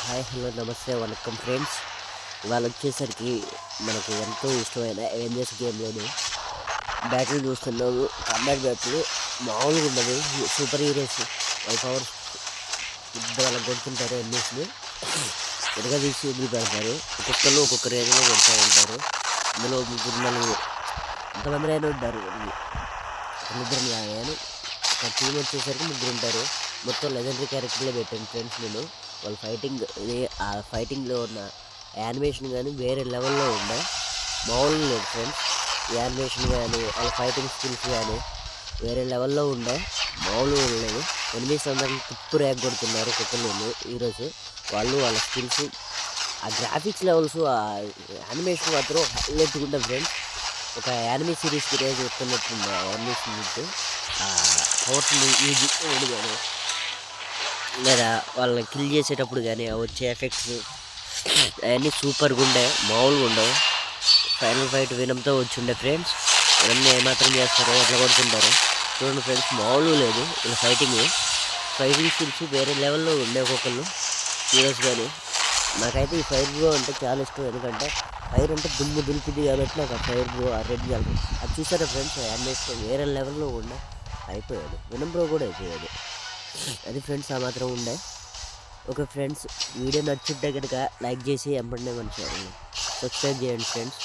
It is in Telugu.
హాయ్ హలో నమస్తే వనకం ఫ్రెండ్స్. ఇవాళ వచ్చేసరికి మనకు ఎంతో ఇష్టమైన అవెంజర్స్ గేమ్లోని బ్యాటిల్ చూస్తున్నాము. కాంబాట్ బ్యాటిల్ మామూలుగా ఉండదు. సూపర్ హీరోస్ వాళ్ళ పవర్స్ వాళ్ళకి కొడుతుంటారు. ఎన్నిస్ని ఎదుగా తీసి వదిలి పెడతారు. ఒక్కొక్కరు ఒక్కొక్క రేంజ్లో కొడుతూ ఉంటారు. ఇందులో ముగ్గురు నలుగురు ఎంతమంది అయినా ఉంటారు. ముగ్గురు కానీ ఒక టీం వచ్చేసరికి ముగ్గురు ఉంటారు. మొత్తం లెజెండరీ క్యారెక్టర్లో పెట్టాను ఫ్రెండ్స్. నేను వాళ్ళ ఆ ఫైటింగ్లో ఉన్న యానిమేషన్ కానీ వేరే లెవెల్లో ఉండే మామూలుగా లేదు ఫ్రెండ్స్. యానిమేషన్ కానీ వాళ్ళ ఫైటింగ్ స్కిల్స్ కానీ వేరే లెవెల్లో ఉండే మామూలుగా లేదు. ఎనిమిస్ అందరినీ తుప్పు ర్యాక్ కొడుతున్నారు ఒక్కొక్కరు ఈరోజు. వాళ్ళు వాళ్ళ స్కిల్స్ ఆ గ్రాఫిక్స్ లెవెల్స్ ఆ యానిమేషన్ మాత్రం హైలైట్గా ఉంటుంది ఫ్రెండ్స్. ఒక యానిమే సిరీస్కి రేజ్ వస్తున్నట్టుంది యానిమేషన్ పవర్ఫుల్ మ్యూజిక్ కానీ లేదా వాళ్ళని కిల్ చేసేటప్పుడు కానీ వచ్చే ఎఫెక్ట్స్ అవన్నీ సూపర్గా ఉండే మామూలుగా ఉండవు. ఫైనల్ ఫైట్ వినంతో వచ్చిండే ఫ్రెండ్స్. ఇవన్నీ ఏమాత్రం చేస్తారో ఎట్లా కొడుతుంటారు చూడండి ఫ్రెండ్స్. మామూలుగా లేదు ఇలా ఫైటింగ్ స్కిల్స్ వేరే లెవెల్లో ఉండే ఒక్కొక్కళ్ళు హీరోస్ కానీ. నాకైతే ఈ ఫైర్ బ్రో అంటే చాలా ఇష్టం. ఎందుకంటే ఫైర్ అంటే దుమ్ము దులిపిది కాబట్టి నాకు ఆ ఫైర్ బ్రో ఆ రెడ్ కలర్ అది చూసారా ఫ్రెండ్స్. యానిమేషన్ వేరే లెవెల్లో ఉండే అయిపోయాడు. వినం బ్రో కూడా అయిపోయాడు. అది ఫ్రెండ్స్ ఆ మాత్రం ఉండే. ఓకే ఫ్రెండ్స్, వీడియో నచ్చుంటే కనుక లైక్ చేసి ఎంపండి మన ఛానల్ సబ్స్క్రైబ్ చేయండి ఫ్రెండ్స్.